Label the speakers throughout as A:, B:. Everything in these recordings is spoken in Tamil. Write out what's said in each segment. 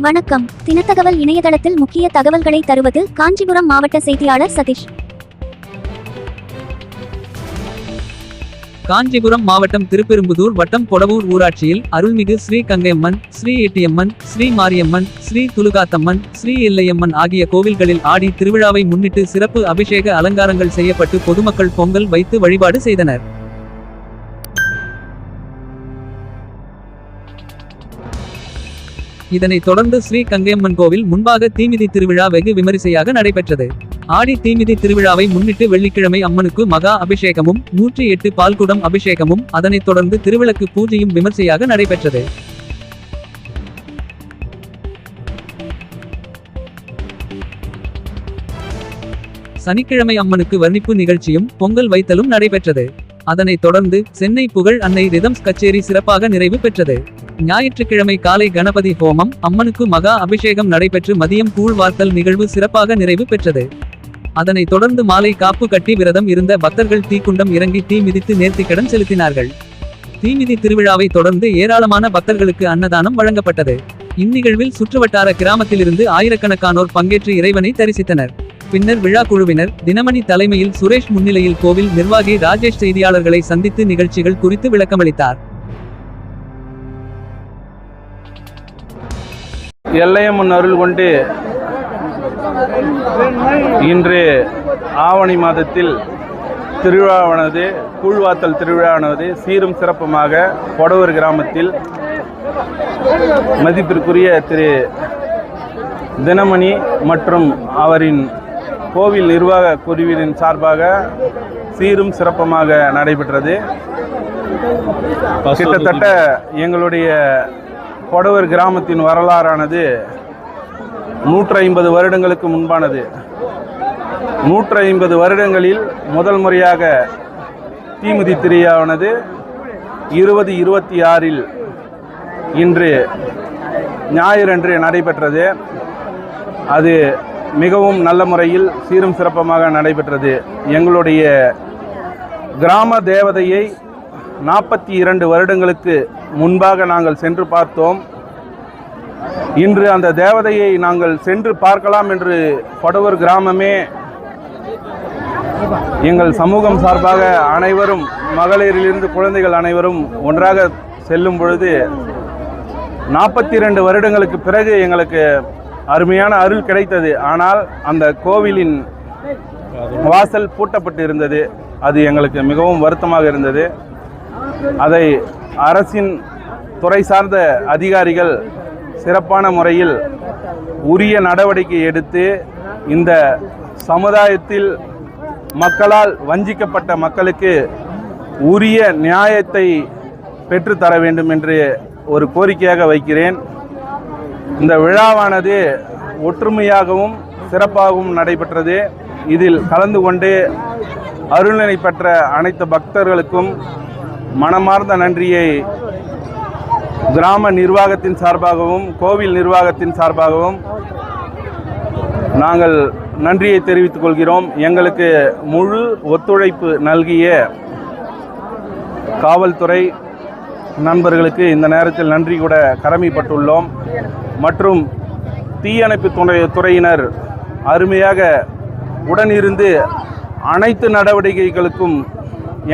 A: வணக்கம். தினத்தகவல் இணையதளத்தில் முக்கிய தகவல்களை தருவது காஞ்சிபுரம் மாவட்ட செய்தியாளர் சதீஷ்.
B: காஞ்சிபுரம் மாவட்டம் திருப்பெரும்புதூர் வட்டம் பொடவூர் ஊராட்சியில் அருள்மிகு ஸ்ரீ கங்கையம்மன், ஸ்ரீ எட்டியம்மன், ஸ்ரீ மாரியம்மன், ஸ்ரீ துலுகாத்தம்மன், ஸ்ரீ எல்லையம்மன் ஆகிய கோவில்களில் ஆடி திருவிழாவை முன்னிட்டு சிறப்பு அபிஷேக அலங்காரங்கள் செய்யப்பட்டு பொதுமக்கள் பொங்கல் வைத்து வழிபாடு செய்தனர். இதனைத் தொடர்ந்து ஸ்ரீ கங்கையம்மன் கோவில் முன்பாக தீமிதி திருவிழா வெகு விமரிசையாக நடைபெற்றது. ஆடி தீமிதி திருவிழாவை முன்னிட்டு வெள்ளிக்கிழமை அம்மனுக்கு மகா அபிஷேகமும் 108 பால்குடம் அபிஷேகமும் அதனைத் தொடர்ந்து திருவிளக்கு பூஜையும் விமர்சையாக நடைபெற்றது. சனிக்கிழமை அம்மனுக்கு வர்ணிப்பு நிகழ்ச்சியும் பொங்கல் வைத்தலும் நடைபெற்றது. அதனைத் தொடர்ந்து சென்னை புகழ் அன்னை ரிதம்ஸ் கச்சேரி சிறப்பாக நிறைவு பெற்றது. ஞாயிற்றுக்கிழமை காலை கணபதி ஹோமம், அம்மனுக்கு மகா அபிஷேகம் நடைபெற்று மதியம் கூழ் வார்த்தல் நிகழ்வு சிறப்பாக நிறைவு பெற்றது. அதனைத் தொடர்ந்து மாலை காப்பு கட்டி விரதம் இருந்த பக்தர்கள் தீக்குண்டம் இறங்கி தீ மிதித்து நேர்த்திக்கடன் செலுத்தினார்கள். தீமிதி திருவிழாவை தொடர்ந்து ஏராளமான பக்தர்களுக்கு அன்னதானம் வழங்கப்பட்டது. இந்நிகழ்வில் சுற்றுவட்டார கிராமத்திலிருந்து ஆயிரக்கணக்கானோர் பங்கேற்று இறைவனை தரிசித்தனர். பின்னர் விழா குழுவினர் தினமணி தலைமையில் சுரேஷ் முன்னிலையில் கோவில் நிர்வாகி ராஜேஷ் செய்தியாளர்களை சந்தித்து நிகழ்ச்சிகள் குறித்து விளக்கமளித்தார்.
C: எல்லையம்மன் அருள் கொண்டு இன்று ஆவணி மாதத்தில் திருவிழாவானது கூழ்வாத்தல் திருவிழாவானது சீரும் சிறப்புமாக பொடவூர் கிராமத்தில் மதிப்பிற்குரிய திரு தினமணி மற்றும் அவரின் கோவில் நிர்வாக குழுவின் சார்பாக சீரும் சிறப்புமாக நடைபெற்றது. கிட்டத்தட்ட எங்களுடைய பொடவூர் கிராமத்தின் வரலாறானது 150 வருடங்களுக்கு முன்பானது. 150 வருடங்களில் முதல் முறையாக தீமிதி திருவிழாவானது 2026 இன்று ஞாயிறன்று நடைபெற்றது. அது மிகவும் நல்ல முறையில் சீரும் சிறப்பமாக நடைபெற்றது. எங்களுடைய கிராம தேவதையை 42 வருடங்களுக்கு முன்பாக நாங்கள் சென்று பார்த்தோம். இன்று அந்த தேவதையை நாங்கள் சென்று பார்க்கலாம் என்று பொடவூர் கிராமமே எங்கள் சமூகம் சார்பாக அனைவரும் மகளிரிலிருந்து குழந்தைகள் அனைவரும் ஒன்றாக செல்லும் பொழுது 42 வருடங்களுக்கு பிறகு எங்களுக்கு அருமையான அருள் கிடைத்தது. ஆனால் அந்த கோவிலின் வாசல் பூட்டப்பட்டு இருந்தது. அது எங்களுக்கு மிகவும் வருத்தமாக இருந்தது. அதை அரசின் துறை சார்ந்த அதிகாரிகள் சிறப்பான முறையில் உரிய நடவடிக்கை எடுத்து இந்த சமுதாயத்தில் மக்களால் வஞ்சிக்கப்பட்ட மக்களுக்கு உரிய நியாயத்தை பெற்றுத்தர வேண்டும் என்று ஒரு கோரிக்கையாக வைக்கிறேன். இந்த விழாவானது ஒற்றுமையாகவும் சிறப்பாகவும் நடைபெற்றது. இதில் கலந்து கொண்டு அருள்நிலை பெற்ற அனைத்து பக்தர்களுக்கும் மனமார்ந்த நன்றியை கிராம நிர்வாகத்தின் சார்பாகவும் கோவில் நிர்வாகத்தின் சார்பாகவும் நாங்கள் நன்றியை தெரிவித்துக் கொள்கிறோம். எங்களுக்கு முழு ஒத்துழைப்பு நல்கிய காவல்துறை நண்பர்களுக்கு இந்த நேரத்தில் நன்றி கூட கடமைப்பட்டுள்ளோம். மற்றும் தீயணைப்பு துறையினர் அருமையாக உடனிருந்து அனைத்து நடவடிக்கைகளுக்கும்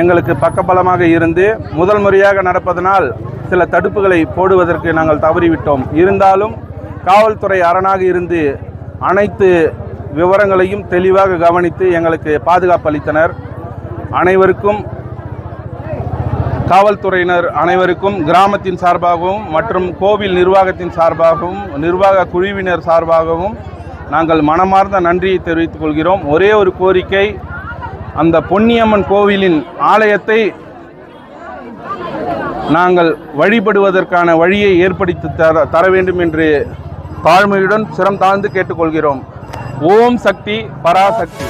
C: எங்களுக்கு பக்கபலமாக இருந்து முதல் முறையாக நடப்பதனால் சில தடுப்புகளை போடுவதற்கு நாங்கள் தவறிவிட்டோம். இருந்தாலும் காவல்துறை அரணாக இருந்து அனைத்து விவரங்களையும் தெளிவாக கவனித்து எங்களுக்கு பாதுகாப்பு அளித்தனர். அனைவருக்கும் காவல்துறையினர் அனைவருக்கும் கிராமத்தின் சார்பாகவும் மற்றும் கோவில் நிர்வாகத்தின் சார்பாகவும் நிர்வாக குழுவினர் சார்பாகவும் நாங்கள் மனமார்ந்த நன்றியை தெரிவித்துக் கொள்கிறோம். ஒரே ஒரு கோரிக்கை, அந்த பொன்னியம்மன் கோவிலின் ஆலயத்தை நாங்கள் வழிபடுவதற்கான வழியை ஏற்படுத்தி தர வேண்டும் என்று தாழ்மையுடன் சிரம் தாழ்ந்து கேட்டுக்கொள்கிறோம். ஓம் சக்தி பராசக்தி.